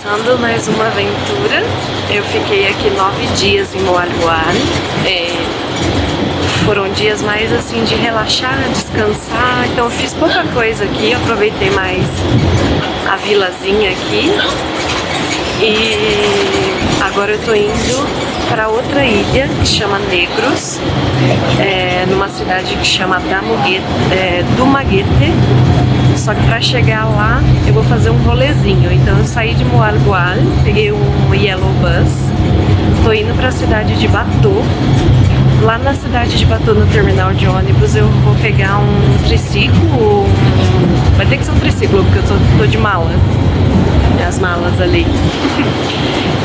começando mais uma aventura. Eu fiquei aqui 9 dias em Moalboal. Foram dias mais assim de relaxar, descansar. Então eu fiz pouca coisa aqui, eu aproveitei mais a vilazinha aqui. E agora eu tô indo para outra ilha que chama Negros, numa cidade que chama Dumaguete. Só que para chegar lá eu vou fazer um rolezinho. Então eu saí de Moalboal, peguei um Yellow Bus, tô indo para a cidade de Bato. Lá na cidade de Bato, no terminal de ônibus, eu vou pegar um triciclo. Vai ter que ser um triciclo porque eu tô de mala. As malas ali.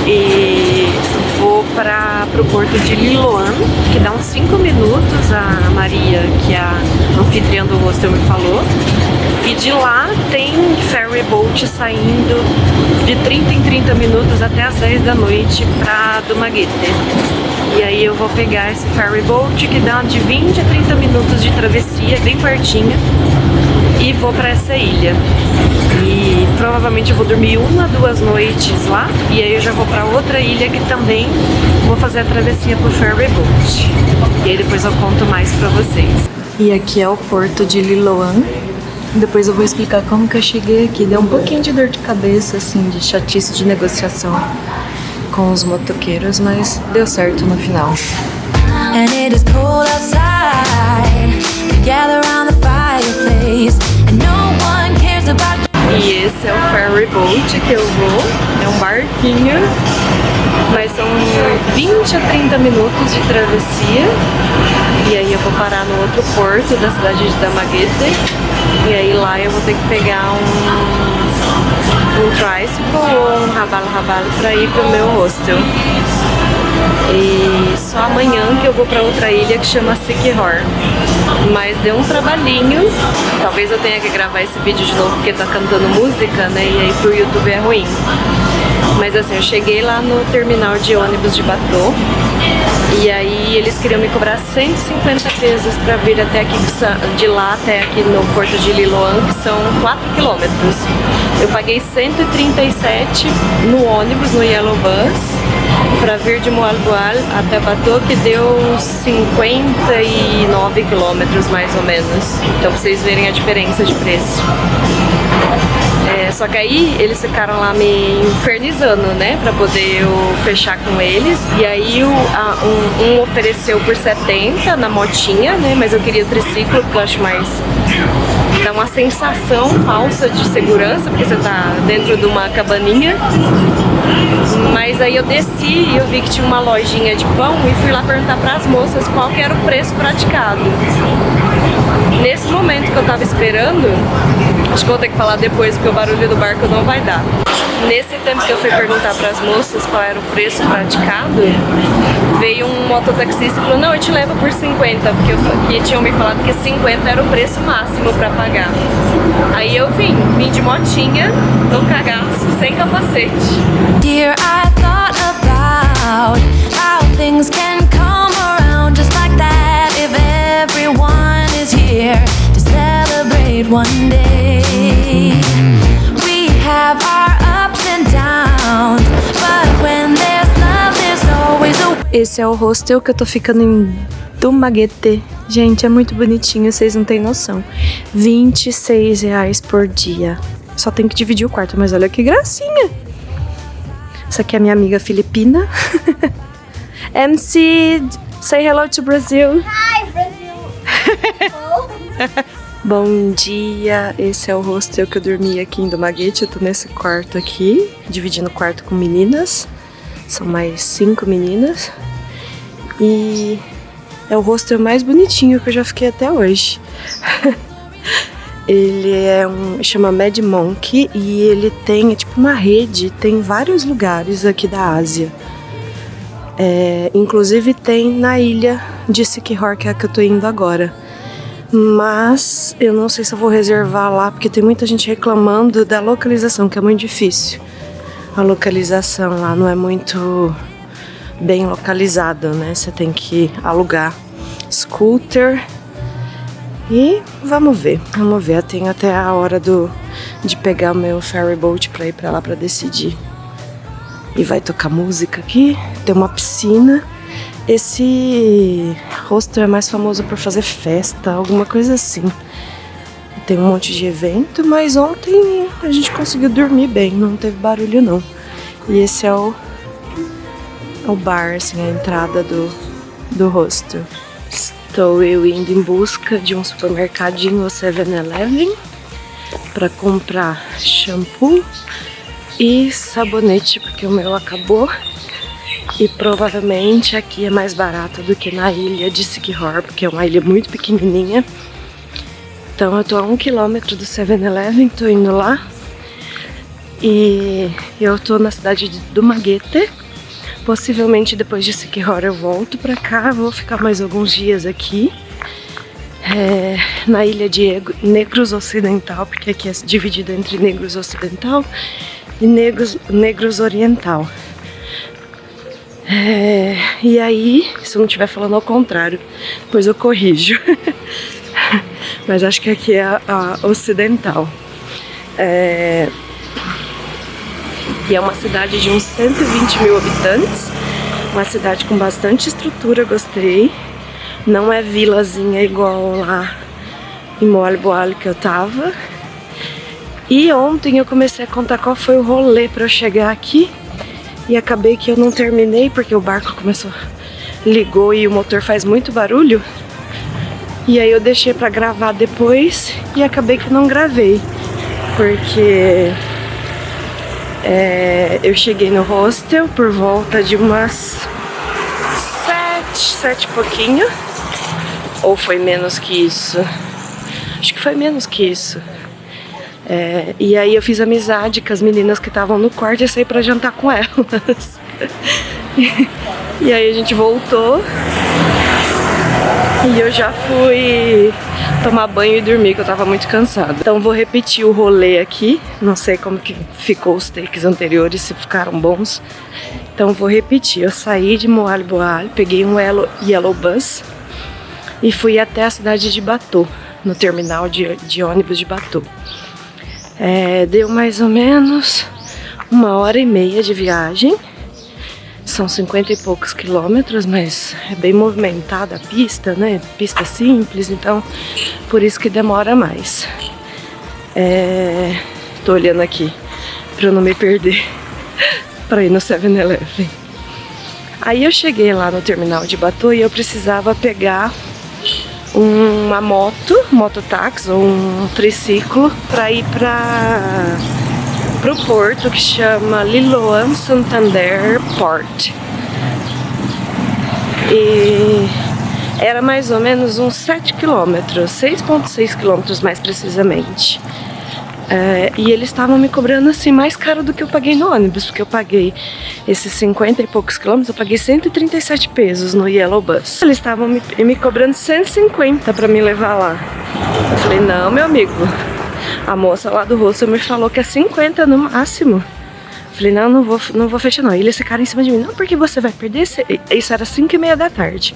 E vou pro porto de Liloan, que dá uns 5 minutos. A Maria, que é a anfitriã do hostel, me falou. E de lá tem ferry boat saindo de 30 em 30 minutos até as 10 da noite pra Dumaguete. E aí eu vou pegar esse ferry boat que dá de 20 a 30 minutos de travessia, bem pertinho, e vou pra essa ilha. E provavelmente eu vou dormir 1 a 2 noites lá, e aí eu já vou pra outra ilha que também vou fazer a travessia pro ferry boat. E aí depois eu conto mais pra vocês. E aqui é o porto de Liloan. Depois eu vou explicar como que eu cheguei aqui. Deu um pouquinho de dor de cabeça, assim, de chatice de negociação com os motoqueiros, mas deu certo no final. And it is cold outside. We gather around the fireplace and no one cares about. E esse é o ferry boat que eu vou. É um barquinho, mas são 20 a 30 minutos de travessia. E aí eu vou parar no outro porto da cidade de Dumaguete. E aí lá eu vou ter que pegar um tricycle ou um rabalo pra ir pro meu hostel. E só amanhã que eu vou pra outra ilha que chama Siquijor. Mas deu um trabalhinho. Talvez eu tenha que gravar esse vídeo de novo porque tá cantando música, né? E aí pro YouTube é ruim. Mas assim, eu cheguei lá no terminal de ônibus de Bato. E aí eles queriam me cobrar 150 pesos pra vir até aqui, de lá até aqui no porto de Liloan, que são 4 quilômetros. Eu paguei 137 no ônibus, no Yellow Bus, pra vir de Moalboal até Bato, que deu 59 quilômetros mais ou menos. Então pra vocês verem a diferença de preço. Só que aí eles ficaram lá me infernizando, né, pra poder eu fechar com eles. E aí um ofereceu por 70 na motinha, né, mas eu queria o triciclo porque eu acho mais... dá uma sensação falsa de segurança, porque você tá dentro de uma cabaninha. Mas aí eu desci e eu vi que tinha uma lojinha de pão e fui lá perguntar pras moças qual que era o preço praticado. Nesse momento que eu tava esperando, acho que eu vou ter que falar depois porque o barulho do barco não vai dar. Nesse tempo que eu fui perguntar pras moças qual era o preço praticado, veio um mototaxista e falou: não, eu te levo por 50, porque tinham me falado que 50 era o preço máximo pra pagar. Aí eu vim de motinha, no cagaço, sem capacete. Dear, I thought about how things can come around just like that if everyone is here to celebrate one day. We have our ups and downs, but when there's love, there's always a... Esse é o hostel que eu tô ficando em Dumaguete. Gente, é muito bonitinho, vocês não têm noção. R$26 por dia. Só tem que dividir o quarto, mas olha que gracinha. Essa aqui é a minha amiga filipina. MC, say hello to Brazil. Hi, Brasil. Bom dia, esse é o hostel que eu dormi aqui em Dumaguete. Eu tô nesse quarto aqui, dividindo o quarto com meninas. São mais 5 meninas. E é o hostel mais bonitinho que eu já fiquei até hoje. Ele chama Mad Monkey e ele tem tipo uma rede, tem vários lugares aqui da Ásia. Inclusive tem na ilha de Siquijor, que é a que eu tô indo agora. Mas eu não sei se eu vou reservar lá, porque tem muita gente reclamando da localização, que é muito difícil. A localização lá não é muito bem localizada, né? Você tem que alugar scooter. E vamos ver. Eu tenho até a hora de pegar o meu ferry boat pra ir pra lá pra decidir. E vai tocar música aqui, tem uma piscina. Esse hostel é mais famoso por fazer festa, alguma coisa assim. Tem um monte de evento, mas ontem a gente conseguiu dormir bem, não teve barulho não. E esse é o bar, assim, a entrada do hostel. Estou eu indo em busca de um supermercadinho ou 7-Eleven para comprar shampoo e sabonete, porque o meu acabou. E provavelmente aqui é mais barato do que na ilha de Siquijor, porque é uma ilha muito pequenininha. Então eu tô a 1 km do 7-Eleven, tô indo lá. E eu tô na cidade de Dumaguete. Possivelmente depois de Siquijor eu volto pra cá, vou ficar mais alguns dias aqui. Na ilha de Negros Ocidental, porque aqui é dividido entre Negros Ocidental e Negros Oriental. E aí, se eu não estiver falando ao contrário, depois eu corrijo. Mas acho que aqui é a Ocidental. E é uma cidade de uns 120 mil habitantes. Uma cidade com bastante estrutura, gostei. Não é vilazinha igual lá em Moalboal que eu tava. E ontem eu comecei a contar qual foi o rolê pra eu chegar aqui. E acabei que eu não terminei porque o barco ligou e o motor faz muito barulho. E aí eu deixei pra gravar depois e acabei que não gravei. Porque eu cheguei no hostel por volta de umas 7 e pouquinho. Ou foi menos que isso? Acho que foi menos que isso. E aí eu fiz amizade com as meninas que estavam no quarto e saí pra jantar com elas. E aí a gente voltou. E eu já fui tomar banho e dormir, que eu tava muito cansada. Então vou repetir o rolê aqui. Não sei como que ficou os takes anteriores, se ficaram bons. Então vou repetir. Eu saí de Moalboal, peguei um Yellow Bus e fui até a cidade de Bato, no terminal de ônibus de Bato. Deu mais ou menos 1h30 de viagem. São 50 e poucos quilômetros, mas é bem movimentada a pista, né? Pista simples, então por isso que demora mais. Tô olhando aqui pra eu não me perder pra ir no 7-Eleven. Aí eu cheguei lá no terminal de Bato e eu precisava pegar uma mototáxi ou um triciclo para ir pro porto que chama Liloan Santander Port. E era mais ou menos uns 7 km, 6,6 km mais precisamente. E eles estavam me cobrando assim mais caro do que eu paguei no ônibus, porque eu paguei esses 50 e poucos quilômetros, eu paguei 137 pesos no Yellow Bus. Eles estavam me cobrando 150 para me levar lá. Eu falei, não, meu amigo, a moça lá do hostel me falou que é 50 no máximo. Eu falei, não vou fechar não. E eles ficaram em cima de mim, não, porque você vai perder, isso era 5h30 da tarde.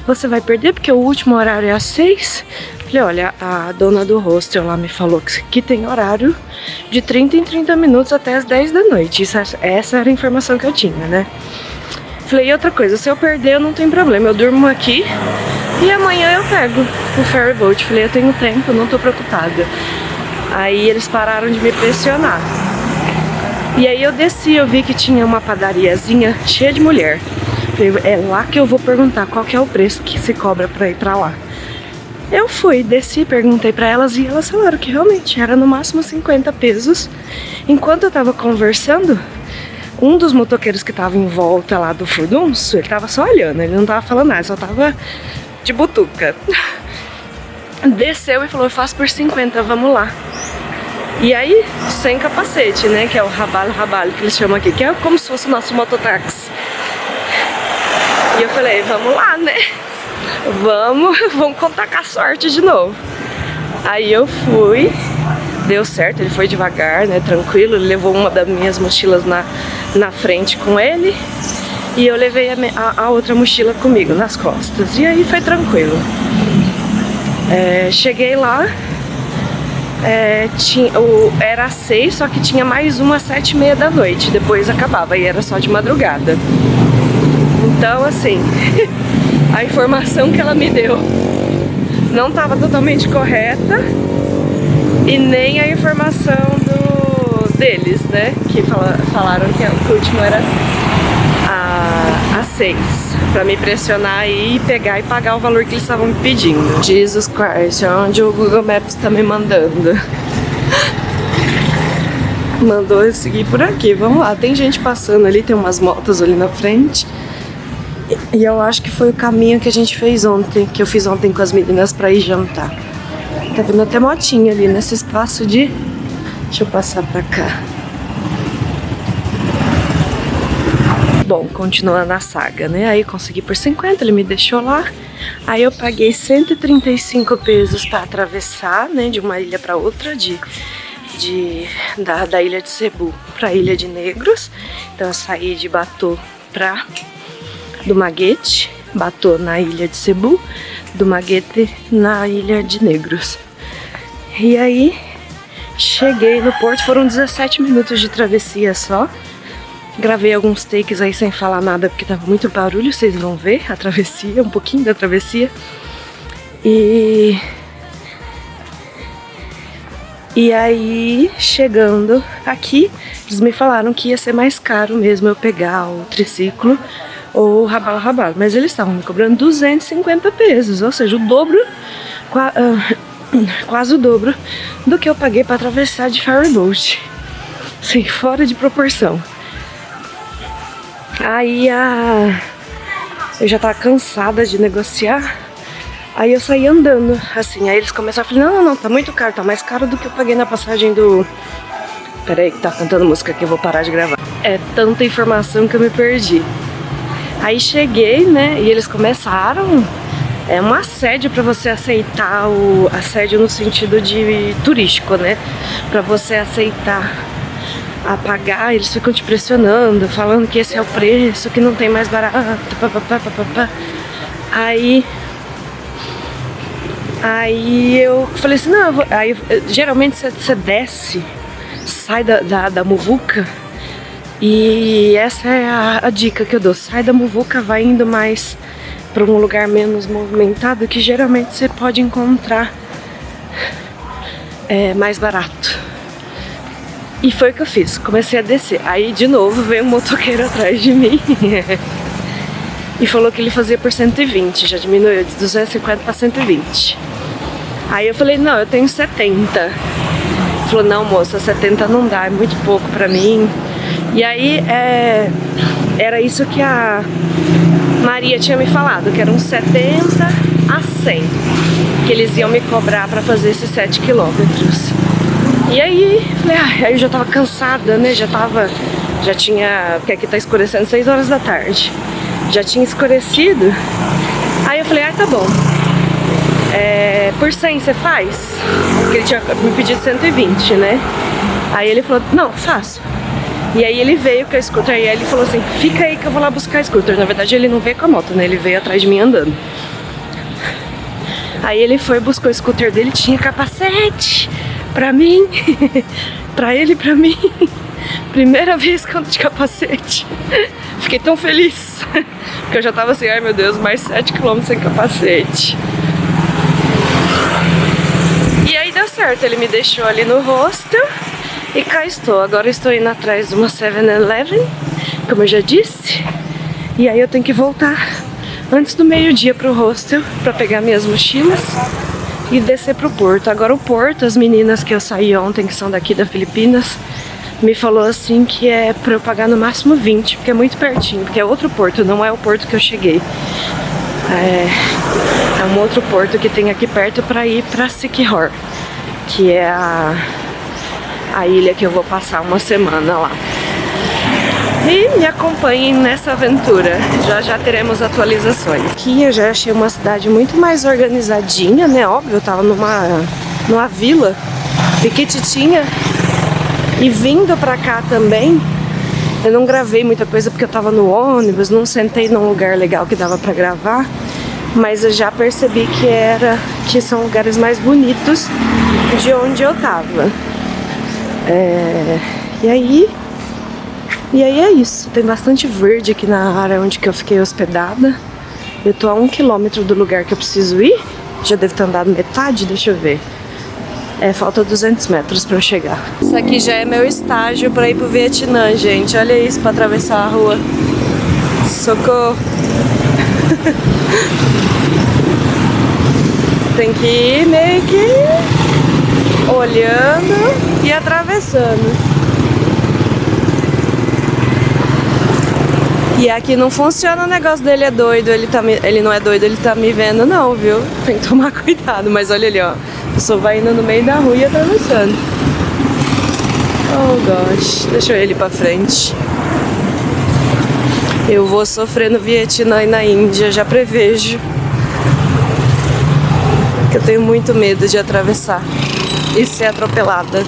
Você vai perder porque o último horário é às 6. Falei, olha, a dona do hostel lá me falou que tem horário de 30 em 30 minutos até as 10 da noite. Essa era a informação que eu tinha, né? Falei, e outra coisa, se eu perder, não tem problema, eu durmo aqui e amanhã eu pego o ferry boat. Falei, eu tenho tempo, não tô preocupada. Aí eles pararam de me pressionar. E aí eu desci, eu vi que tinha uma padariazinha cheia de mulher. Falei, é lá que eu vou perguntar qual que é o preço que se cobra pra ir pra lá. Eu fui, desci, perguntei pra elas e elas falaram que realmente era no máximo 50 pesos. Enquanto eu tava conversando, um dos motoqueiros que tava em volta lá do furdunço, ele tava só olhando, ele não tava falando nada, só tava de butuca. Desceu e falou, eu faço por 50, vamos lá. E aí, sem capacete, né, que é o rabal, que eles chamam aqui, que é como se fosse o nosso mototáxi. E eu falei, vamos lá, né? Vamos contar com a sorte de novo. Aí eu fui, deu certo, ele foi devagar, né, tranquilo, ele levou uma das minhas mochilas na frente com ele e eu levei a outra mochila comigo nas costas, e aí foi tranquilo. Cheguei lá, era às 6, só que tinha mais uma às 7h30 da noite. Depois acabava e era só de madrugada. Então, assim, a informação que ela me deu não estava totalmente correta e nem a informação deles, né? Que falaram que o último era às 6, pra me pressionar aí e pegar e pagar o valor que eles estavam me pedindo. Jesus Christ, onde o Google Maps tá me mandando? Mandou eu seguir por aqui, vamos lá. Tem gente passando ali, tem umas motos ali na frente. E eu acho que foi o caminho que a gente fez ontem, que eu fiz ontem com as meninas pra ir jantar. Tá vendo até motinha ali nesse espaço de... Deixa eu passar pra cá. Bom, continuando a saga, né? Aí consegui por 50, ele me deixou lá. Aí eu paguei 135 pesos pra atravessar, né? De uma ilha pra outra, da ilha de Cebu pra Ilha de Negros. Então eu saí de Bato pra Dumaguete, Bato na Ilha de Cebu, Dumaguete na Ilha de Negros. E aí cheguei no porto, foram 17 minutos de travessia só. Gravei alguns takes aí sem falar nada porque tava muito barulho, vocês vão ver a travessia, um pouquinho da travessia. E aí, chegando aqui, eles me falaram que ia ser mais caro mesmo eu pegar o triciclo ou o rabala-rabala. Mas eles estavam me cobrando 250 pesos, ou seja, o dobro, quase o dobro do que eu paguei para atravessar de ferryboat. Assim, fora de proporção. Aí eu já tava cansada de negociar. Aí eu saí andando, assim, aí eles começaram a falar, não, tá muito caro, tá mais caro do que eu paguei na passagem do... Peraí que tá cantando música aqui, eu vou parar de gravar. É tanta informação que eu me perdi. Aí cheguei, né, e eles começaram... É um assédio pra você aceitar o... Assédio no sentido de turístico, né? Pra você aceitar a pagar, eles ficam te pressionando, falando que esse é o preço, que não tem mais barato, papapá. Aí eu falei assim, não, aí geralmente você desce, sai da muvuca, e essa é a dica que eu dou, sai da muvuca, vai indo mais para um lugar menos movimentado, que geralmente você pode encontrar mais barato. E foi o que eu fiz, comecei a descer, aí de novo veio um motoqueiro atrás de mim. E falou que ele fazia por 120, já diminuiu de 250 para 120. Aí eu falei, não, eu tenho 70. Ele falou, não, moça, 70 não dá, é muito pouco pra mim. E aí, era isso que a Maria tinha me falado, que eram 70 a 100, que eles iam me cobrar pra fazer esses 7 quilômetros. E aí, falei, aí eu já tava cansada, né, já tinha, porque aqui tá escurecendo 6 horas da tarde. Já tinha escurecido. Aí eu falei, tá bom. Por 100 você faz? Porque ele tinha me pedido 120, né? Aí ele falou, não, faço. E aí ele veio com a scooter, e aí ele falou assim, fica aí que eu vou lá buscar a scooter. Na verdade ele não veio com a moto, né? Ele veio atrás de mim andando. Aí ele foi, buscou o scooter dele, tinha capacete pra mim. Pra ele e pra mim. Primeira vez que eu ando de capacete. Fiquei tão feliz. Porque eu já tava assim, ai meu Deus, mais 7 km sem capacete. E aí deu certo, ele me deixou ali no hostel. E cá estou, agora eu estou indo atrás de uma 7-Eleven, como eu já disse. E aí eu tenho que voltar antes do meio-dia pro hostel, pra pegar minhas mochilas e descer pro porto. Agora o porto, as meninas que eu saí ontem, que são daqui da Filipinas, me falou assim que é pra eu pagar no máximo 20, porque é muito pertinho, porque é outro porto, não é o porto que eu cheguei. É um outro porto que tem aqui perto pra ir pra Siquijor, que é a ilha que eu vou passar uma semana lá. E me acompanhem nessa aventura, já teremos atualizações. Aqui eu já achei uma cidade muito mais organizadinha, né? Óbvio, eu tava numa vila pequititinha. E vindo pra cá também, eu não gravei muita coisa porque eu tava no ônibus, não sentei num lugar legal que dava pra gravar. Mas eu já percebi que são lugares mais bonitos de onde eu tava. E aí é isso. Tem bastante verde aqui na área onde que eu fiquei hospedada. Eu tô a 1 quilômetro do lugar que eu preciso ir. Já devo ter andado metade, deixa eu ver. Falta 200 metros pra eu chegar. Isso aqui já é meu estágio pra ir pro Vietnã, gente. Olha isso, pra atravessar a rua. Socorro. Tem que ir meio que olhando e atravessando. E aqui não funciona o negócio dele, é doido, ele não é doido, ele tá me vendo não, viu? Tem que tomar cuidado, mas olha ali, ó. A pessoa vai indo no meio da rua e atravessando. Oh gosh, deixa eu ir ali pra frente. Eu vou sofrer no Vietnã e na Índia, já prevejo. Porque eu tenho muito medo de atravessar e ser atropelada.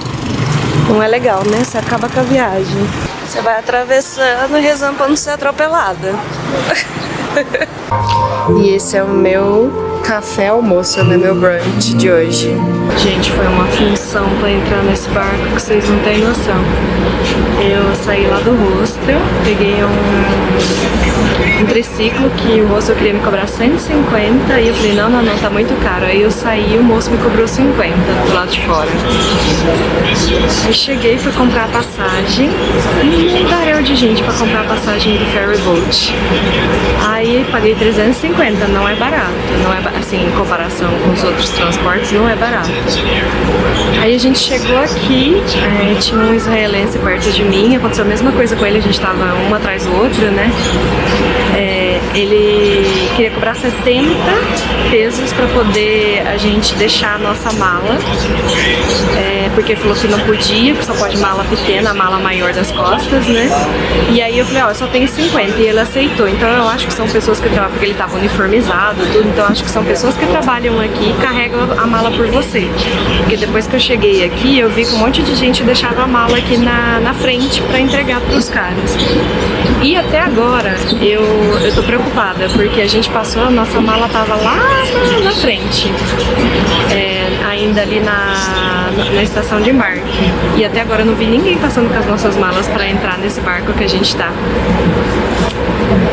Não é legal, né? Você acaba com a viagem. Você vai atravessando e rezando pra não ser atropelada. E esse é o meu café almoço, né? Meu brunch de hoje. Gente, foi uma função pra entrar nesse barco que vocês não têm noção. Eu saí lá do hostel, peguei um triciclo que o hostel queria me cobrar 150 e eu falei, não, tá muito caro. Aí eu saí e o moço me cobrou 50 do lado de fora. Aí cheguei, fui comprar a passagem e dareu de gente pra comprar a passagem do ferry boat. Aí paguei 350, não é barato, assim, em comparação com os outros transportes, não é barato. Aí a gente chegou aqui, tinha um israelense perto de mim, aconteceu a mesma coisa com ele, a gente tava uma atrás do outro, né? Ele queria cobrar 70 pesos para poder a gente deixar a nossa mala, porque falou que não podia, que só pode mala pequena, a mala maior das costas, né? E aí eu falei, ó, eu só tenho 50, e ele aceitou. Então eu acho que são pessoas que trabalham, porque ele tava uniformizado, tudo, então eu acho que são pessoas que trabalham aqui e carregam a mala por você. Porque depois que eu cheguei aqui, eu vi que um monte de gente deixava a mala aqui na frente para entregar pros caras. E até agora eu tô preocupada, porque a gente passou, a nossa mala tava lá na frente, ainda ali na estação de embarque. E até agora eu não vi ninguém passando com as nossas malas para entrar nesse barco que a gente tá.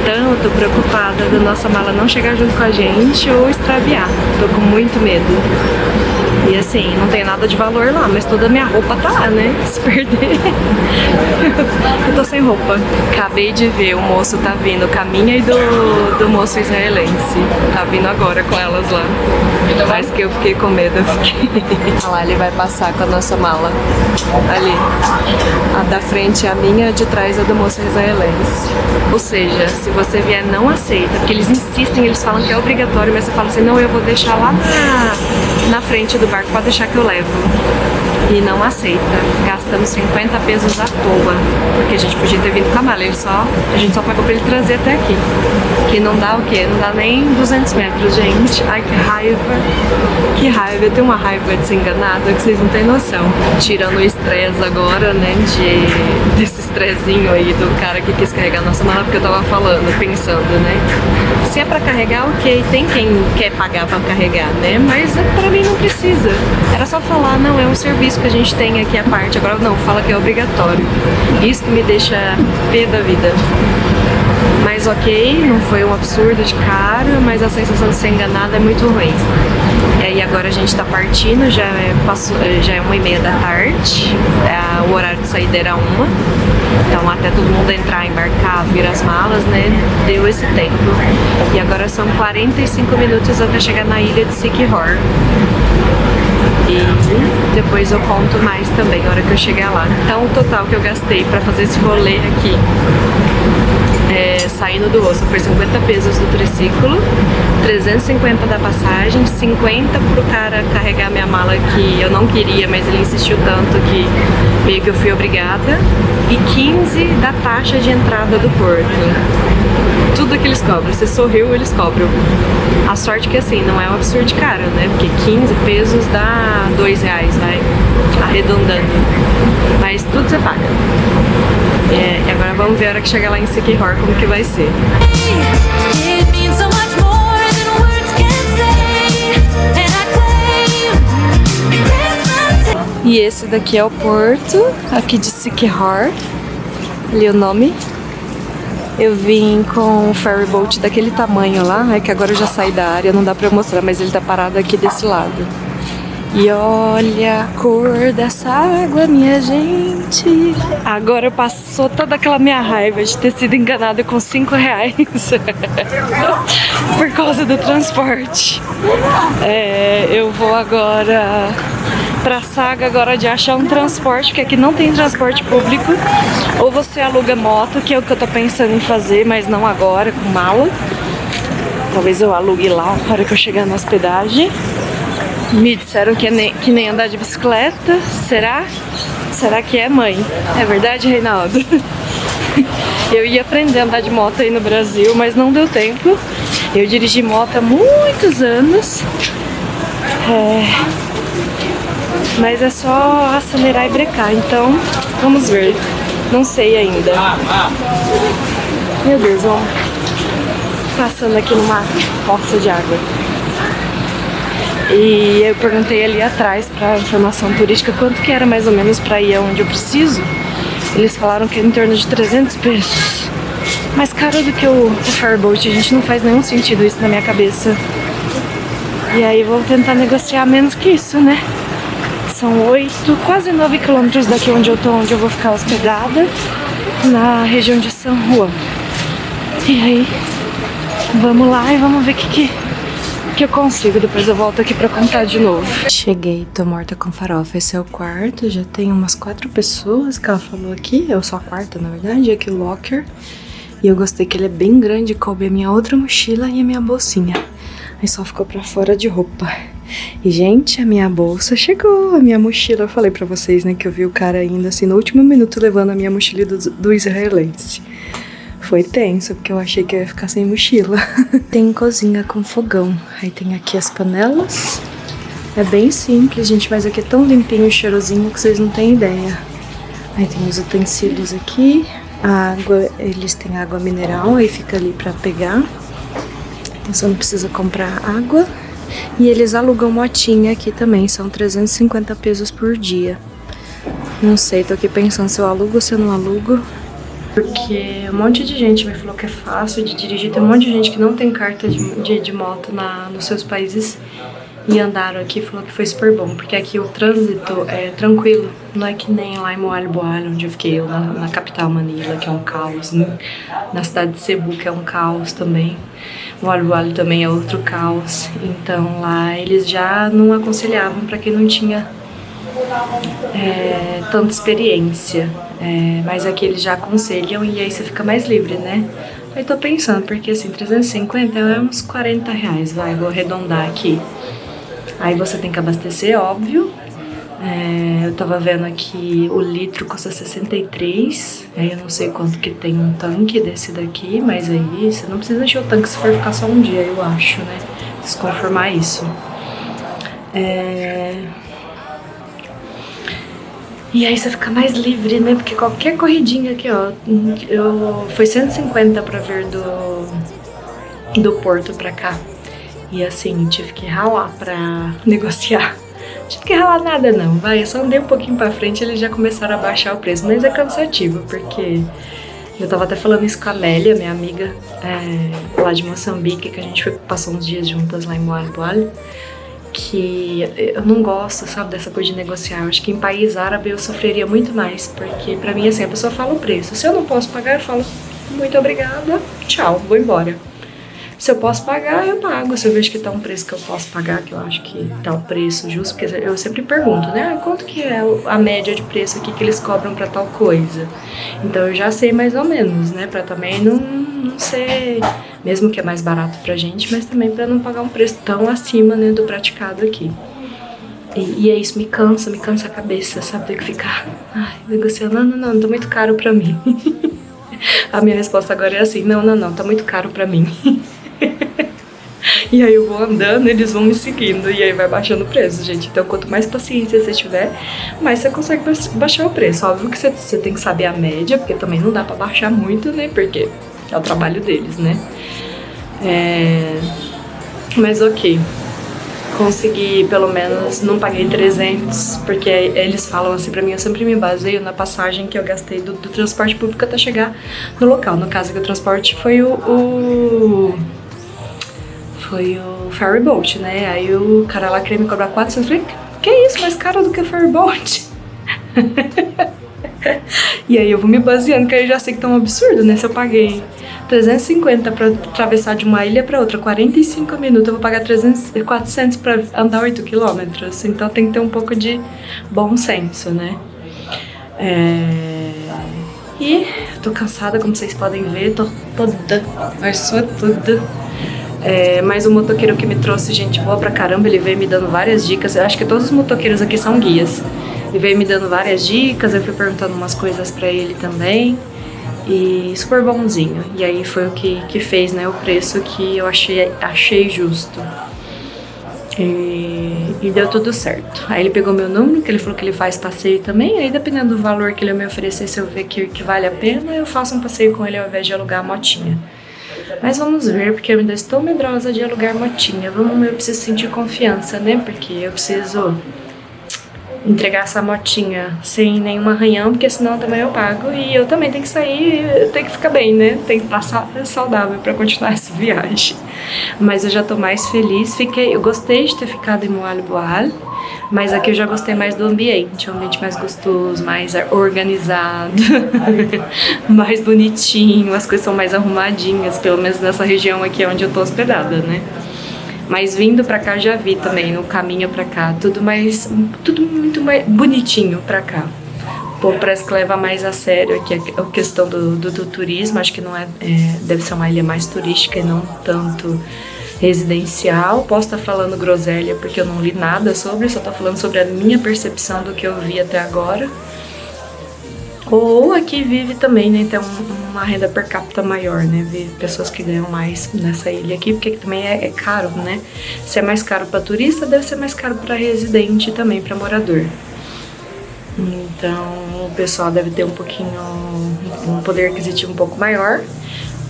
Então eu tô preocupada da nossa mala não chegar junto com a gente ou extraviar. Tô com muito medo. E assim, não tem nada de valor lá, mas toda a minha roupa tá lá, né? Se perder, eu tô sem roupa. Acabei de ver, o moço tá vindo, caminha e do moço israelense. Tá vindo agora com elas lá. Mas que eu fiquei com medo, eu fiquei. Olha lá, ele vai passar com a nossa mala. Ali. A da frente é a minha, a de trás é a do moço israelense. Ou seja, se você vier, não aceita. Porque eles insistem, eles falam que é obrigatório, mas você fala assim, não, eu vou deixar lá na frente do barco, pode deixar que eu levo. E não aceita. Gastamos 50 pesos à toa. Porque a gente podia ter vindo com a mala. A gente só pagou pra ele trazer até aqui. Que não dá o quê? Não dá nem 200 metros, gente. Ai, que raiva. Que raiva. Eu tenho uma raiva de ser enganada que vocês não têm noção. Tirando o estresse agora, né? Desse estressinho aí do cara que quis carregar a nossa mala. Porque eu tava falando, pensando, né? Se é pra carregar, ok. Tem quem quer pagar pra carregar, né? Mas pra mim não precisa. Era só falar, não, é um serviço que a gente tem aqui à parte. Agora não, fala que é obrigatório. Isso que me deixa pé da vida. Mas ok, não foi um absurdo de caro, mas a sensação de ser enganada é muito ruim. E agora a gente tá partindo, já é 1h30 da tarde, o horário de saída era 1. Então até todo mundo entrar, embarcar, vir as malas, né, deu esse tempo. E agora são 45 minutos até chegar na ilha de Siquijor. E depois eu conto mais também, na hora que eu chegar lá. Então o total que eu gastei pra fazer esse rolê aqui, saindo do hostel, foi 50 pesos do triciclo, 350 da passagem, 50 pro cara carregar minha mala que eu não queria, mas ele insistiu tanto que meio que eu fui obrigada, e 15 da taxa de entrada do porto. Tudo que eles cobram, você sorriu, eles cobram. A sorte que assim, não é um absurdo caro, né? Porque 15 pesos dá R$2, vai, arredondando. Mas tudo você paga. E agora vamos ver a hora que chegar lá em Siquijor como que vai ser. E esse daqui é o porto, aqui de Siquijor, ali o nome. Eu vim com um ferry boat daquele tamanho lá, é que agora eu já saí da área, não dá pra eu mostrar, mas ele tá parado aqui desse lado. E olha a cor dessa água, minha gente. Agora passou toda aquela minha raiva de ter sido enganada com R$5 por causa do transporte. Eu vou agora pra Saga agora de achar um transporte, porque aqui não tem transporte público. Ou você aluga moto, que é o que eu tô pensando em fazer, mas não agora, com mala. Talvez eu alugue lá na hora que eu chegar na hospedagem. Me disseram que é que nem andar de bicicleta. Será? Será que é, mãe? É verdade, Reinaldo? Eu ia aprender a andar de moto aí no Brasil, mas não deu tempo. Eu dirigi moto há muitos anos. Mas é só acelerar e brecar, então vamos ver. Não sei ainda. Meu Deus, ó. Passando aqui numa poça de água. E eu perguntei ali atrás pra informação turística quanto que era mais ou menos pra ir aonde eu preciso. Eles falaram que é em torno de 300 pesos. Mais caro do que o ferryboat, gente, não faz nenhum sentido isso na minha cabeça. E aí vou tentar negociar menos que isso, né? São 8, quase 9 quilômetros daqui onde eu tô, onde eu vou ficar hospedada, na região de San Juan. E aí, vamos lá e vamos ver o que eu consigo. Depois eu volto aqui pra contar de novo. Cheguei, tô morta com farofa. Esse é o quarto, já tem umas 4 pessoas que ela falou aqui. Eu sou a quarta, na verdade, aqui o locker. E eu gostei que ele é bem grande, coube a minha outra mochila e a minha bolsinha. Aí só ficou pra fora de roupa. E, gente, a minha bolsa chegou, a minha mochila. Eu falei pra vocês, né, que eu vi o cara ainda assim no último minuto levando a minha mochila do israelense. Foi tenso, porque eu achei que eu ia ficar sem mochila. Tem cozinha com fogão. Aí tem aqui as panelas. É bem simples, gente, mas aqui é tão limpinho e cheirosinho que vocês não têm ideia. Aí tem os utensílios aqui. A água, eles têm água mineral, aí fica ali pra pegar. Então você não precisa comprar água. E eles alugam motinha aqui também, são 350 pesos por dia. Não sei, tô aqui pensando se eu alugo ou se eu não alugo. Porque um monte de gente me falou que é fácil de dirigir. Tem um monte de gente que não tem carta de moto nos seus países e andaram aqui e falou que foi super bom. Porque aqui o trânsito é tranquilo. Não é que nem lá em Moalho Boalho, onde eu fiquei, na capital Manila, que é um caos. Né? Na cidade de Cebu, que é um caos também. Moalho Boalho também é outro caos. Então lá eles já não aconselhavam para quem não tinha tanta experiência. Mas aqui eles já aconselham e aí você fica mais livre, né? Aí tô pensando, porque assim, 350 é uns R$40, vai, vou arredondar aqui. Aí você tem que abastecer, óbvio. Eu tava vendo aqui, o litro custa 63, aí eu não sei quanto que tem um tanque desse daqui, mas aí você não precisa encher o tanque se for ficar só um dia, eu acho, né? Preciso confirmar isso. E aí você fica mais livre, né? Porque qualquer corridinha aqui, ó, foi 150 pra vir do Porto pra cá. E assim, tive que ralar pra negociar. Tive que ralar nada não, vai, eu só andei um pouquinho pra frente e eles já começaram a baixar o preço. Mas é cansativo, porque eu tava até falando isso com a Amélia, minha amiga lá de Moçambique, que a gente passou uns dias juntas lá em Moalho Boalho. Que eu não gosto, sabe, dessa coisa de negociar. Eu acho que em país árabe eu sofreria muito mais, porque pra mim, assim, a pessoa fala o preço. Se eu não posso pagar, eu falo, muito obrigada, tchau, vou embora. Se eu posso pagar, eu pago. Se eu vejo que tá um preço que eu posso pagar, que eu acho que tá o preço justo, porque eu sempre pergunto, né, quanto que é a média de preço aqui que eles cobram pra tal coisa. Então eu já sei mais ou menos, né, pra também não ser, mesmo que é mais barato pra gente, mas também pra não pagar um preço tão acima, né, do praticado aqui. E é isso, me cansa a cabeça, sabe, ter que ficar negociando, não, tá muito caro pra mim. A minha resposta agora é assim, não, tá muito caro pra mim. E aí eu vou andando, eles vão me seguindo e aí vai baixando o preço, gente. Então quanto mais paciência você tiver, mais você consegue baixar o preço. Óbvio que você tem que saber a média, porque também não dá pra baixar muito, né? Porque é o trabalho deles, né? Mas ok. consegui, pelo menos, não paguei 300, porque eles falam assim pra mim, eu sempre me baseio na passagem que eu gastei do transporte público até chegar no local. No caso que o transporte foi o ferry boat, né? Aí o cara lá queria me cobrar 400, eu falei, que isso, mais caro do que o ferry boat? E aí eu vou me baseando, que aí eu já sei que tá um absurdo, né? Se eu paguei 350 pra atravessar de uma ilha pra outra, 45 minutos, eu vou pagar 400 pra andar 8 quilômetros. Então tem que ter um pouco de bom senso, né? E tô cansada, como vocês podem ver, tô toda, mas sou toda. Mas o motoqueiro que me trouxe gente boa pra caramba, ele veio me dando várias dicas. Eu acho que todos os motoqueiros aqui são guias. Ele veio me dando várias dicas, eu fui perguntando umas coisas pra ele também. E super bonzinho. E aí foi o que fez, né, o preço que eu achei justo. E deu tudo certo. Aí ele pegou meu número, que ele falou que ele faz passeio também. Aí dependendo do valor que ele me oferecer, se eu ver que vale a pena, eu faço um passeio com ele ao invés de alugar a motinha. Mas vamos ver, porque eu ainda estou medrosa de alugar motinha. Eu preciso sentir confiança, né? Porque eu preciso entregar essa motinha sem nenhum arranhão, porque senão também eu pago. E eu também tenho que sair, tenho que ficar bem, né? Tenho que estar saudável para continuar essa viagem. Mas eu já tô mais feliz. Eu gostei de ter ficado em Moalho Boal, mas aqui eu já gostei mais do ambiente. Um ambiente mais gostoso, mais organizado, mais bonitinho. As coisas são mais arrumadinhas, pelo menos nessa região aqui onde eu tô hospedada, né? Mas vindo pra cá já vi também, no caminho pra cá, tudo muito mais bonitinho pra cá. O povo parece que leva mais a sério aqui a questão do turismo. Acho que não deve ser uma ilha mais turística e não tanto residencial. Posso estar falando groselha porque eu não li nada sobre, só tô falando sobre a minha percepção do que eu vi até agora. Ou aqui vive também, né, tem uma renda per capita maior, né, vive pessoas que ganham mais nessa ilha aqui, porque também é caro, né, se é mais caro para turista, deve ser mais caro para residente também, para morador. Então o pessoal deve ter um poder aquisitivo um pouco maior,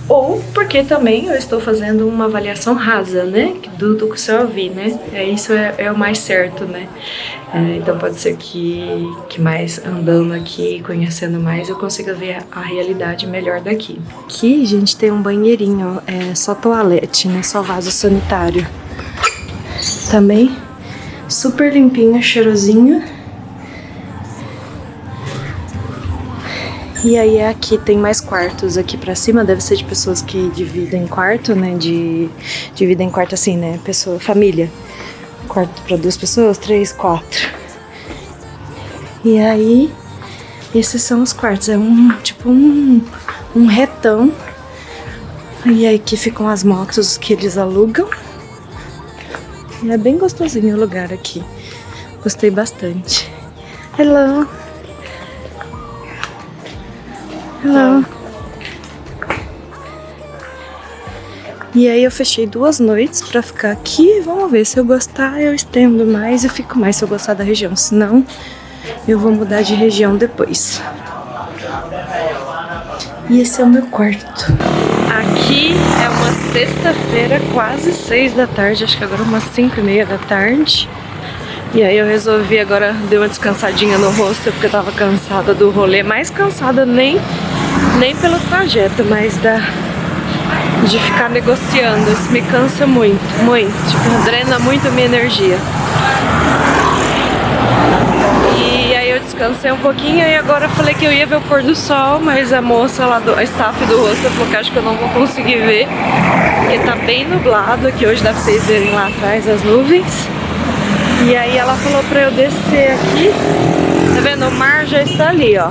ou porque também eu estou fazendo uma avaliação rasa, né, do que eu vi, né, isso é o mais certo, né. Então pode ser que mais andando aqui, conhecendo mais, eu consiga ver a realidade melhor daqui. Aqui, gente, tem um banheirinho, só toalete, né, só vaso sanitário. Também super limpinho, cheirosinho. E aí aqui tem mais quartos aqui pra cima, deve ser de pessoas que dividem quarto, né, dividem quarto assim, né, família. Quarto para 2 pessoas, 3, 4. E aí, esses são os quartos. É tipo um retão. E aí que ficam as motos que eles alugam. E é bem gostosinho o lugar aqui. Gostei bastante. Hello. Hello. E aí eu fechei 2 noites pra ficar aqui. Vamos ver, se eu gostar eu estendo mais e fico mais se eu gostar da região. Senão eu vou mudar de região depois. E esse é o meu quarto. Aqui é uma sexta-feira, quase 6 da tarde. Acho que agora umas 5:30 da tarde. E aí eu resolvi agora dar uma descansadinha no rosto, porque eu tava cansada do rolê. Mais cansada nem pelo trajeto, mas de ficar negociando. Isso me cansa muito, muito. Tipo, drena muito a minha energia. E aí eu descansei um pouquinho e agora falei que eu ia ver o pôr do sol, mas a moça lá, a staff do hostel falou que acho que eu não vou conseguir ver, porque tá bem nublado aqui hoje, dá pra vocês verem lá atrás as nuvens. E aí ela falou pra eu descer aqui, tá vendo? O mar já está ali, ó.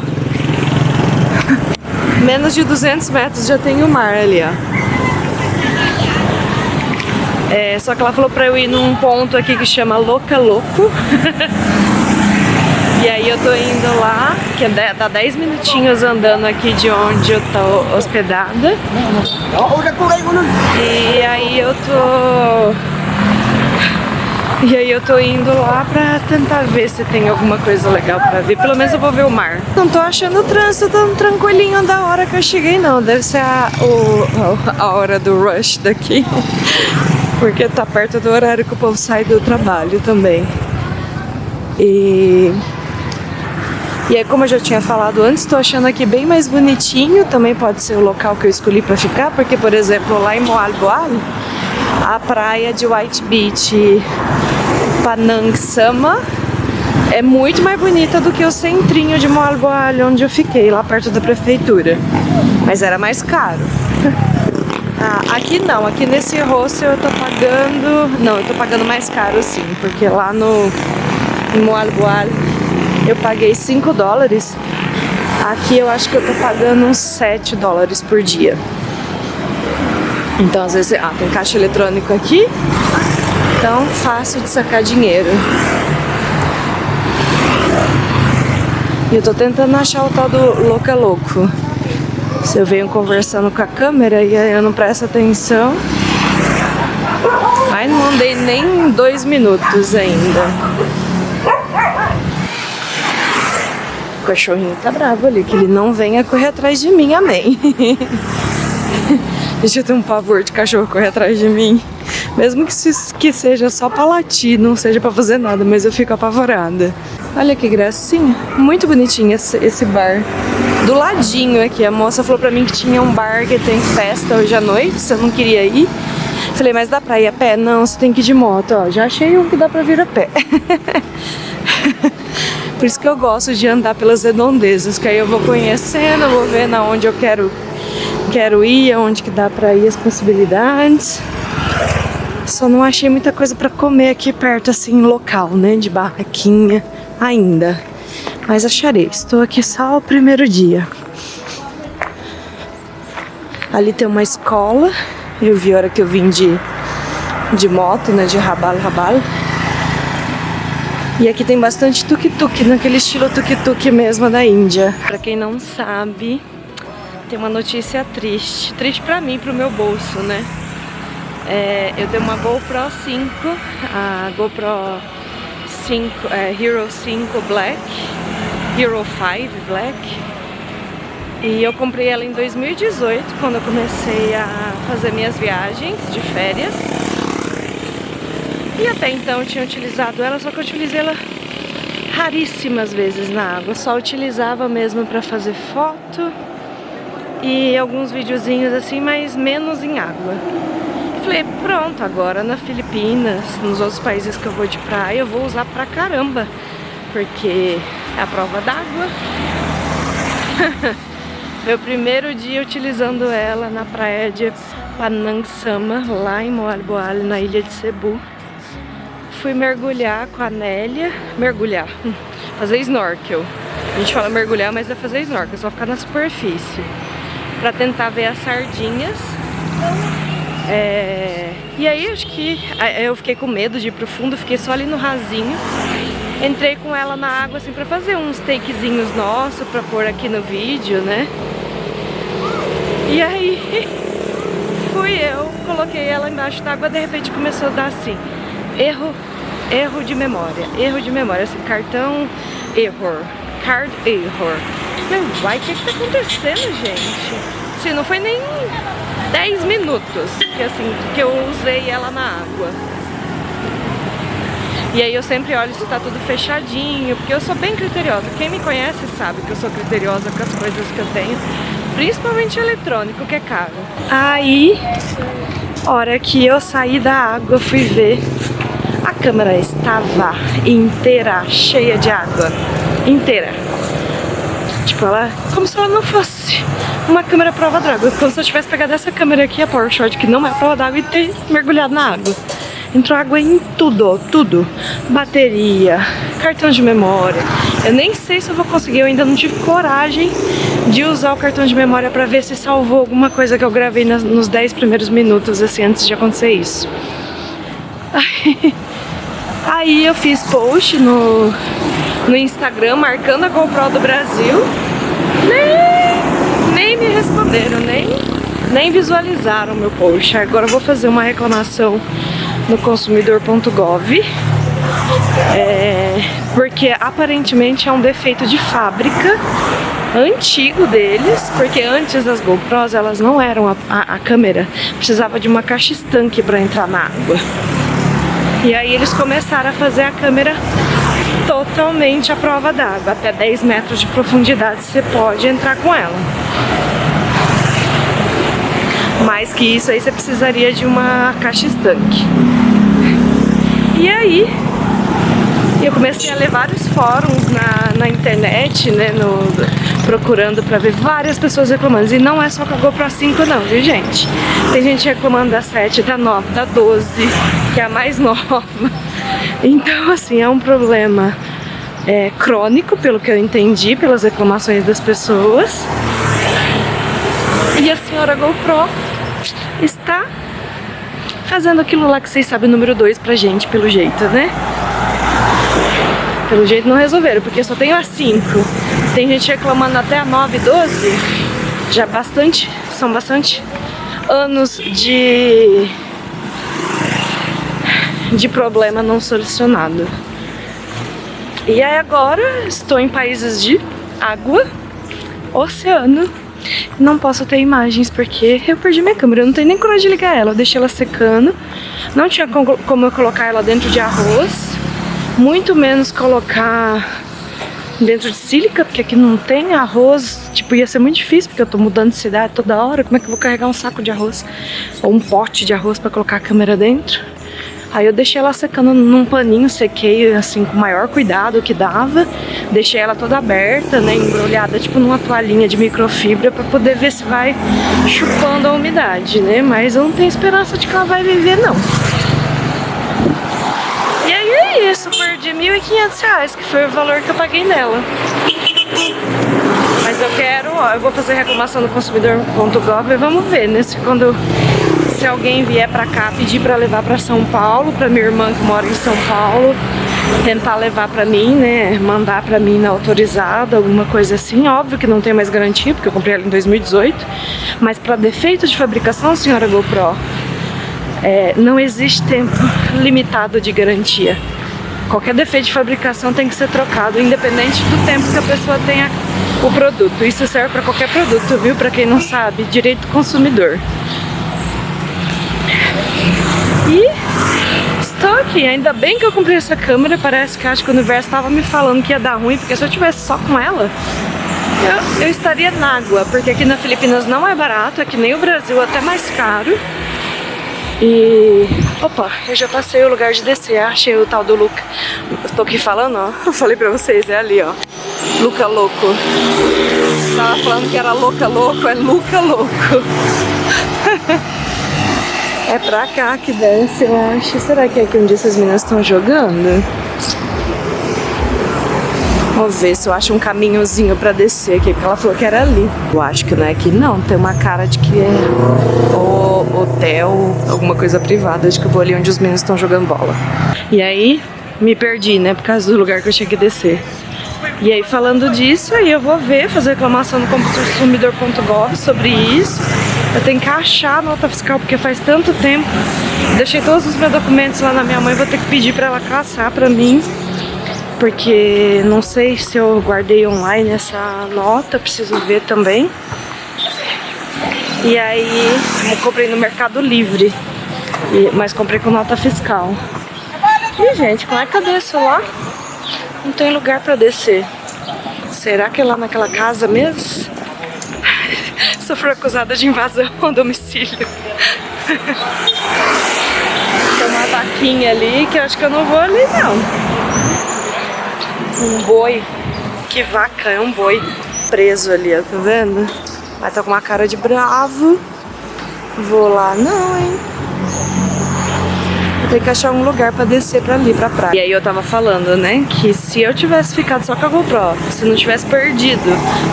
Menos de 200 metros já tem o mar ali, ó. Só que ela falou pra eu ir num ponto aqui que chama Loca Loco. E aí eu tô indo lá, que dá 10 minutinhos andando aqui de onde eu tô hospedada. E aí eu tô indo lá pra tentar ver se tem alguma coisa legal pra ver. Pelo menos eu vou ver o mar. Não tô achando o trânsito tão tranquilinho da hora que eu cheguei, não. Deve ser a hora do rush daqui. porque tá perto do horário que o povo sai do trabalho também. E aí, como eu já tinha falado antes, tô achando aqui bem mais bonitinho. Também pode ser o local que eu escolhi pra ficar, porque, por exemplo, lá em Moale Boale, a praia de White Beach, Panang Sama, é muito mais bonita do que o centrinho de Moale Boale, onde eu fiquei, lá perto da prefeitura. Mas era mais caro. Aqui não, aqui nesse hostel eu tô pagando... Não, eu tô pagando mais caro sim, porque lá em Moale Boale eu paguei $5. Aqui eu acho que eu tô pagando uns $7 por dia. Então às vezes... tem caixa eletrônico aqui, então fácil de sacar dinheiro. E eu tô tentando achar o tal do Louca Louco. Se eu venho conversando com a câmera e aí eu não presto atenção. Mas não andei nem 2 minutos ainda. O cachorrinho tá bravo ali, que ele não venha correr atrás de mim, amém. Deixa eu ter um pavor de cachorro correr atrás de mim. Mesmo que seja só pra latir, não seja pra fazer nada, mas eu fico apavorada. Olha que gracinha, muito bonitinho esse bar. Do ladinho aqui, a moça falou pra mim que tinha um bar que tem festa hoje à noite, se eu não queria ir. Falei, mas dá pra ir a pé? Não, você tem que ir de moto, ó. Já achei um que dá pra vir a pé. Por isso que eu gosto de andar pelas redondezas, que aí eu vou conhecendo, eu vou vendo aonde eu quero ir, aonde que dá pra ir, as possibilidades. Só não achei muita coisa pra comer aqui perto, assim, local, né, de barraquinha ainda. Mas acharei, estou aqui só o primeiro dia. Ali tem uma escola, eu vi a hora que eu vim de moto, né, de rabal. E aqui tem bastante tuk-tuk, naquele estilo tuk-tuk mesmo da Índia. Pra quem não sabe, tem uma notícia triste. Triste pra mim, pro meu bolso, né? Eu tenho uma GoPro 5, a GoPro 5, Hero 5 Black, Hero 5 Black. E eu comprei ela em 2018, quando eu comecei a fazer minhas viagens de férias. E até então eu tinha utilizado ela, só que eu utilizei ela raríssimas vezes na água. Só utilizava mesmo pra fazer foto e alguns videozinhos assim, mas menos em água. Falei, pronto, agora na Filipinas, nos outros países que eu vou de praia, eu vou usar pra caramba, porque é a prova d'água. Meu primeiro dia utilizando ela na praia de Panang Sama, lá em Moale Boale, na ilha de Cebu. Fui mergulhar com a Nélia, fazer snorkel. A gente fala mergulhar, mas é fazer snorkel, só ficar na superfície, pra tentar ver as sardinhas. E aí acho que eu fiquei com medo de ir pro fundo, fiquei só ali no rasinho. Entrei com ela na água assim pra fazer uns takezinhos nossos, pra pôr aqui no vídeo, né? E aí coloquei ela embaixo da água, de repente começou a dar assim, erro de memória, assim, cartão error, card error. Uai, o que tá acontecendo, gente? Assim, não foi nem 10 minutos que eu usei ela na água. E aí eu sempre olho se tá tudo fechadinho, porque eu sou bem criteriosa. Quem me conhece sabe que eu sou criteriosa com as coisas que eu tenho, principalmente eletrônico, que é caro. Aí, hora que eu saí da água, fui ver, a câmera estava inteira, cheia de água, inteira. Tipo, ela, como se ela não fosse uma câmera prova d'água, como se eu tivesse pegado essa câmera aqui, a PowerShot, que não é prova d'água, e ter mergulhado na água. Entrou água em tudo, bateria, cartão de memória. Eu nem sei se eu vou conseguir, eu ainda não tive coragem de usar o cartão de memória pra ver se salvou alguma coisa que eu gravei nos 10 primeiros minutos, assim, antes de acontecer isso. Aí eu fiz post no Instagram marcando a GoPro do Brasil. Nem me responderam, nem visualizaram meu post. Agora eu vou fazer uma reclamação no consumidor.gov Porque aparentemente é um defeito de fábrica antigo deles, porque antes das GoPros elas não eram a câmera, precisava de uma caixa estanque para entrar na água. E aí eles começaram a fazer a câmera totalmente à prova d'água, até 10 metros de profundidade você pode entrar com ela. Mais que isso aí você precisaria de uma caixa estanque. E aí eu comecei a ler vários fóruns na internet, né, procurando pra ver várias pessoas reclamando. E não é só com a GoPro 5 não, viu gente? Tem gente reclamando da 7, da 9, da 12, que é a mais nova. Então assim, é um problema crônico, pelo que eu entendi, pelas reclamações das pessoas. E a senhora GoPro está fazendo aquilo lá que vocês sabem, o número 2 pra gente, pelo jeito, né? Pelo jeito não resolveram, porque só tenho a 5. Tem gente reclamando até a 9, 12. Já são bastante anos de problema não solucionado. E aí agora estou em países de água, oceano. Não posso ter imagens porque eu perdi minha câmera. Eu não tenho nem coragem de ligar ela. Eu deixei ela secando. Não tinha como eu colocar ela dentro de arroz. Muito menos colocar dentro de sílica, porque aqui não tem arroz. Tipo, ia ser muito difícil, porque eu tô mudando de cidade toda hora. Como é que eu vou carregar um saco de arroz ou um pote de arroz pra colocar a câmera dentro? Aí eu deixei ela secando num paninho, sequei assim com o maior cuidado que dava. Deixei ela toda aberta, né, embrulhada tipo numa toalhinha de microfibra pra poder ver se vai chupando a umidade, né? Mas eu não tenho esperança de que ela vai viver não. E aí é isso, perdi R$1.500, que foi o valor que eu paguei nela. Mas eu quero, eu vou fazer reclamação no consumidor.gov e vamos ver, né, se alguém vier pra cá pedir pra levar pra São Paulo, pra minha irmã que mora em São Paulo, tentar levar pra mim, né, mandar pra mim na autorizada, alguma coisa assim. Óbvio que não tem mais garantia, porque eu comprei ela em 2018, mas pra defeito de fabricação, senhora GoPro, não existe tempo limitado de garantia. Qualquer defeito de fabricação tem que ser trocado, independente do tempo que a pessoa tenha o produto. Isso serve pra qualquer produto, viu? Pra quem não sabe, direito do consumidor. E estou aqui, ainda bem que eu comprei essa câmera. Parece que acho que o universo estava me falando que ia dar ruim, porque se eu tivesse só com ela, eu estaria na água, porque aqui na Filipinas não é barato, aqui nem o Brasil, até mais caro. E opa, eu já passei o lugar de descer, achei o tal do Luca. Eu tô aqui falando, ó, eu falei pra vocês, é ali, ó, Luca Louco. Tava falando que era Louca Louco, é Luca Louco. É pra cá que desce, eu acho. Será que é aqui onde essas meninas estão jogando? Vou ver se eu acho um caminhozinho pra descer aqui, porque ela falou que era ali. Eu acho que não é aqui não, tem uma cara de que é hotel, alguma coisa privada. Acho que eu vou ali onde os meninos estão jogando bola. E aí, me perdi, né, por causa do lugar que eu tinha que descer. E aí, falando disso, aí eu vou fazer reclamação no consumidor.gov sobre isso. Eu tenho que achar a nota fiscal, porque faz tanto tempo. Deixei todos os meus documentos lá na minha mãe, vou ter que pedir pra ela caçar pra mim. Porque não sei se eu guardei online essa nota, preciso ver também. E aí, eu comprei no Mercado Livre, mas comprei com nota fiscal. E gente, como é que eu desço lá? Não tem lugar pra descer. Será que é lá naquela casa mesmo? Sofreu acusada de invasão ao domicílio. Tem uma vaquinha ali que eu acho que eu não vou ali não. Um boi. Que vaca, é um boi preso ali, ó, tá vendo? Mas tá com uma cara de bravo. Vou lá não, hein? Vou ter que achar um lugar pra descer pra ali, pra praia. E aí eu tava falando, né, que se eu tivesse ficado só com a GoPro, se não tivesse perdido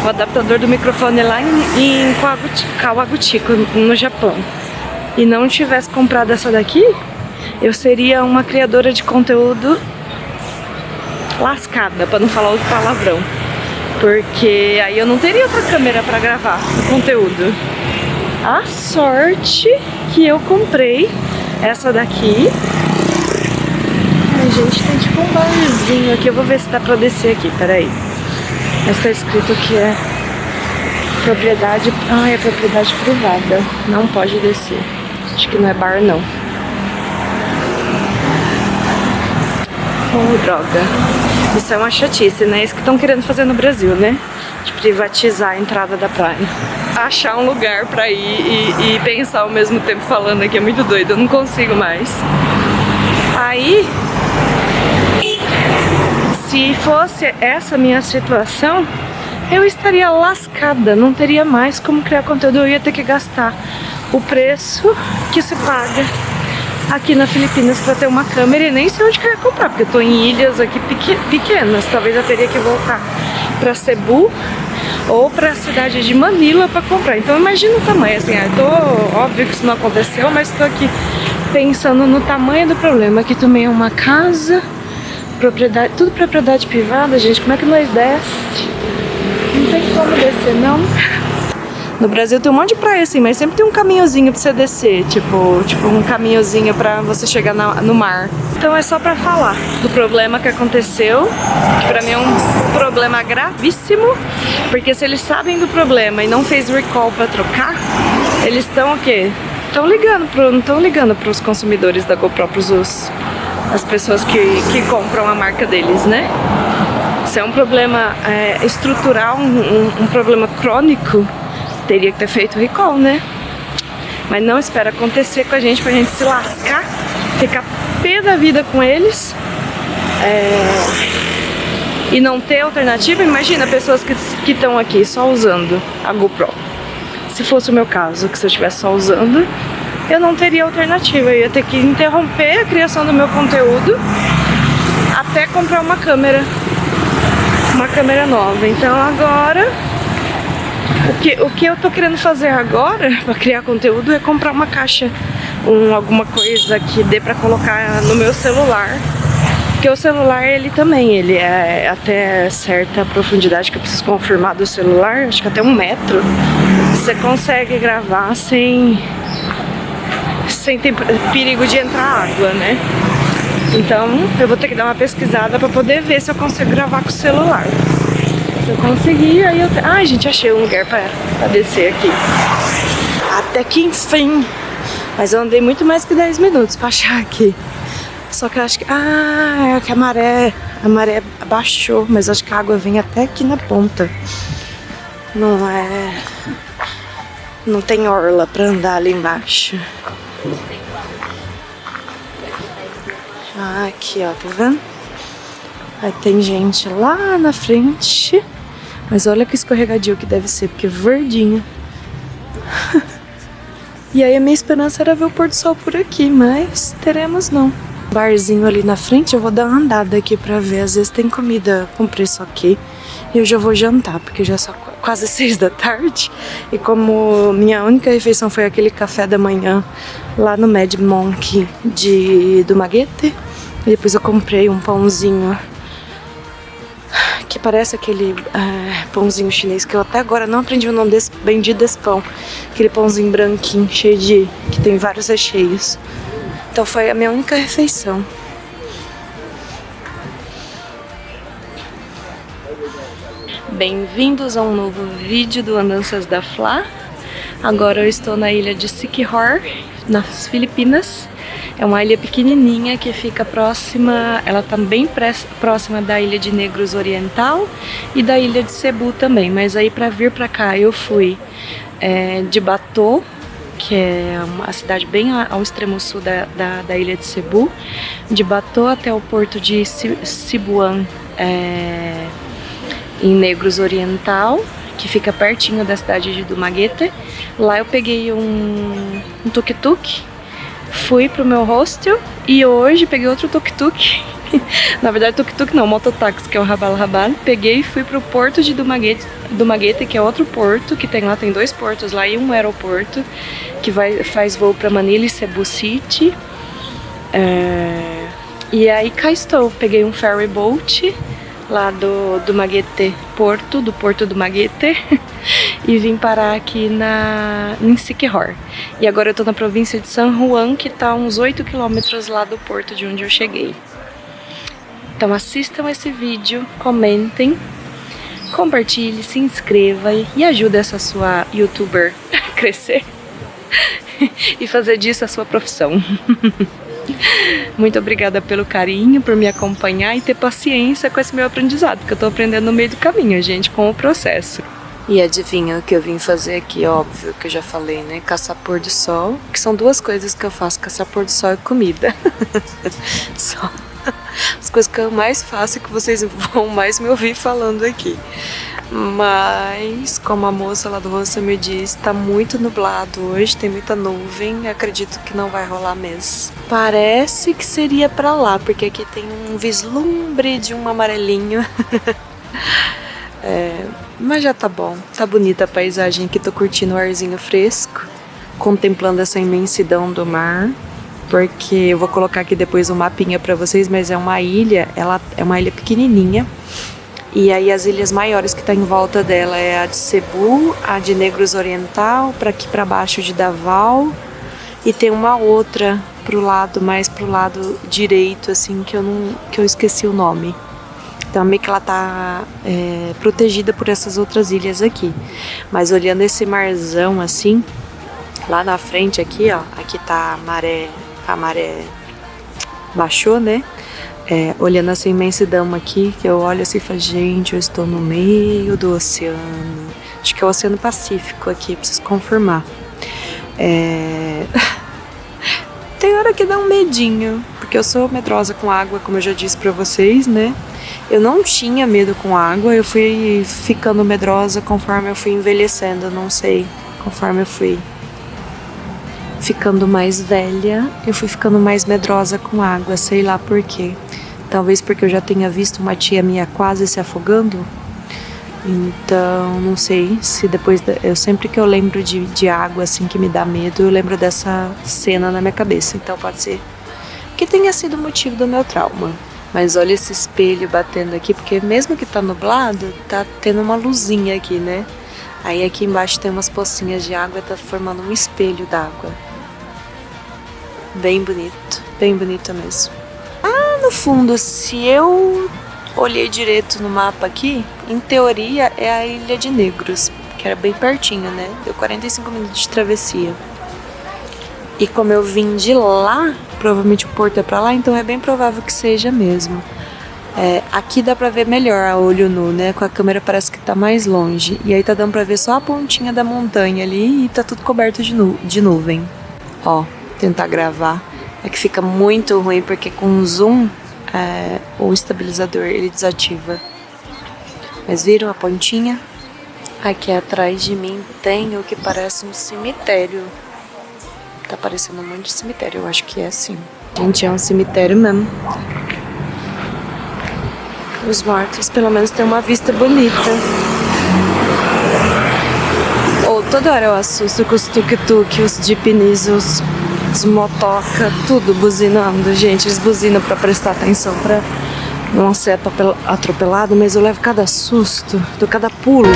o adaptador do microfone lá em Kawaguchi, no Japão, e não tivesse comprado essa daqui, eu seria uma criadora de conteúdo lascada, pra não falar outro palavrão. Porque aí eu não teria outra câmera pra gravar o conteúdo. A sorte que eu comprei essa daqui. Ai, gente, tem tipo um barzinho aqui. Eu vou ver se dá pra descer aqui, peraí. Mas tá escrito que é propriedade... Ah, é propriedade privada. Não pode descer. Acho que não é bar, não. Oh, droga. Isso é uma chatice, né? Isso que estão querendo fazer no Brasil, né? De privatizar a entrada da praia. Achar um lugar pra ir e pensar ao mesmo tempo falando aqui é muito doido. Eu não consigo mais. Aí, se fosse essa minha situação, eu estaria lascada. Não teria mais como criar conteúdo. Eu ia ter que gastar o preço que se paga aqui na Filipinas para ter uma câmera e nem sei onde que eu ia comprar, porque eu tô em ilhas aqui pequenas. Talvez eu teria que voltar para Cebu ou para a cidade de Manila para comprar. Então imagina o tamanho, assim, óbvio que isso não aconteceu, mas estou aqui pensando no tamanho do problema. Aqui também é uma casa, propriedade, tudo propriedade privada, gente. Como é que nós desce? Não tem como descer, não. No Brasil tem um monte de praia assim, mas sempre tem um caminhozinho pra você descer, tipo um caminhozinho pra você chegar no mar. Então é só pra falar do problema que aconteceu, que pra mim é um problema gravíssimo, porque se eles sabem do problema e não fez recall pra trocar, eles estão o quê? Não estão ligando pros consumidores da GoPro, as pessoas que compram a marca deles, né? Se é um problema estrutural, um problema crônico, teria que ter feito recall, né? Mas não espera acontecer com a gente pra gente se lascar, ficar pé da vida com eles e não ter alternativa. Imagina pessoas que estão aqui só usando a GoPro. Se fosse o meu caso, que se eu estivesse só usando, eu não teria alternativa. Eu ia ter que interromper a criação do meu conteúdo até comprar uma câmera nova. Então agora o que eu tô querendo fazer agora para criar conteúdo é comprar uma caixa, alguma coisa que dê para colocar no meu celular. Porque o celular ele é até certa profundidade que eu preciso confirmar do celular, acho que até 1 metro, você consegue gravar sem ter perigo de entrar água, né? Então eu vou ter que dar uma pesquisada para poder ver se eu consigo gravar com o celular. Se eu conseguir, aí eu... Ai, gente, achei um lugar pra descer aqui. Até que enfim. Mas eu andei muito mais que 10 minutos pra achar aqui. Só que eu acho que... é que a maré baixou, mas acho que a água vem até aqui na ponta. Não tem orla pra andar ali embaixo. Aqui, ó, tá vendo? Aí tem gente lá na frente. Mas olha que escorregadio que deve ser, porque é verdinho. E aí a minha esperança era ver o pôr do sol por aqui, mas teremos não. Barzinho ali na frente, eu vou dar uma andada aqui pra ver. Às vezes tem comida com preço ok. E eu já vou jantar, porque já são quase 6 da tarde. E como minha única refeição foi aquele café da manhã lá no Mad Monk do Maguete. E depois eu comprei um pãozinho que parece aquele pãozinho chinês que eu até agora não aprendi o nome desse bendito desse pão. Aquele pãozinho branquinho, cheio que tem vários recheios. Então foi a minha única refeição. Bem-vindos a um novo vídeo do Andanças da Flá. Agora eu estou na ilha de Siquijor, nas Filipinas. É uma ilha pequenininha que fica próxima, ela tá bem próxima da ilha de Negros Oriental e da ilha de Cebu também. Mas aí para vir para cá eu fui de Bato, que é uma cidade bem ao extremo sul da ilha de Cebu. De Bato até o porto de Sibuan, em Negros Oriental, que fica pertinho da cidade de Dumaguete. Lá eu peguei um tuk-tuk, fui pro meu hostel e hoje peguei outro tuk-tuk. Na verdade tuk-tuk não, mototáxi, que é o Rabal. Peguei e fui pro porto de Dumaguete, que é outro porto que tem lá, tem 2 portos lá e um aeroporto que faz voo pra Manila e Cebu City. E aí cá estou, peguei um ferry boat lá do porto do Maguete e vim parar aqui em Siquijor. E agora eu tô na província de San Juan, que tá uns 8 quilômetros lá do porto de onde eu cheguei. Então assistam esse vídeo, comentem, compartilhe, se inscreva e ajude essa sua youtuber a crescer e fazer disso a sua profissão. Muito obrigada pelo carinho, por me acompanhar e ter paciência com esse meu aprendizado, que eu tô aprendendo no meio do caminho, gente, com o processo. E adivinha o que eu vim fazer aqui? Óbvio que eu já falei, né? Caçar pôr do sol, que são duas coisas que eu faço, caçar pôr do sol e comida. Só as coisas que eu mais faço e que vocês vão mais me ouvir falando aqui. Mas, como a moça lá do rosto me disse, tá muito nublado hoje, tem muita nuvem, acredito que não vai rolar mesmo. Parece que seria pra lá, porque aqui tem um vislumbre de um amarelinho. Mas já tá bom, tá bonita a paisagem aqui, tô curtindo o arzinho fresco, contemplando essa imensidão do mar. Porque eu vou colocar aqui depois um mapinha pra vocês, mas é uma ilha, ela é uma ilha pequenininha. E aí as ilhas maiores que tá em volta dela é a de Cebu, a de Negros Oriental, para aqui para baixo de Davao, e tem uma outra pro lado, mais pro lado direito, assim, que eu esqueci o nome. Então meio que ela tá protegida por essas outras ilhas aqui. Mas olhando esse marzão assim, lá na frente aqui, ó, aqui tá a maré baixou, né? Olhando essa imensidão aqui, que eu olho assim e falo, gente, eu estou no meio do oceano. Acho que é o Oceano Pacífico aqui, preciso confirmar. Tem hora que dá um medinho, porque eu sou medrosa com água, como eu já disse pra vocês, né? Eu não tinha medo com água, eu fui ficando medrosa conforme eu fui envelhecendo, não sei, conforme eu fui ficando mais velha, eu fui ficando mais medrosa com água, sei lá por quê. Talvez porque eu já tenha visto uma tia minha quase se afogando. Então, não sei se depois... sempre que eu lembro de água, assim, que me dá medo, eu lembro dessa cena na minha cabeça. Então pode ser que tenha sido o motivo do meu trauma. Mas olha esse espelho batendo aqui, porque mesmo que tá nublado, tá tendo uma luzinha aqui, né? Aí aqui embaixo tem umas pocinhas de água, tá formando um espelho d'água. Bem bonito mesmo. Ah, no fundo, se eu olhei direito no mapa aqui, em teoria é a Ilha de Negros, que era bem pertinho, né? Deu 45 minutos de travessia. E como eu vim de lá, provavelmente o porto é pra lá, então é bem provável que seja mesmo. Aqui dá pra ver melhor a olho nu, né? Com a câmera parece que tá mais longe. E aí tá dando pra ver só a pontinha da montanha ali e tá tudo coberto de nuvem. Ó, tentar gravar. É que fica muito ruim porque com zoom o estabilizador ele desativa. Mas viram a pontinha? Aqui atrás de mim tem o que parece um cemitério. Tá parecendo um monte de cemitério, eu acho que é assim. Gente, é um cemitério mesmo. Os mortos pelo menos tem uma vista bonita. Toda hora eu assusto com os tuk-tuk, os jeepneys, os motoca, tudo buzinando. Gente, eles buzinam pra prestar atenção, pra não ser atropelado, mas eu levo cada susto, dou cada pulo.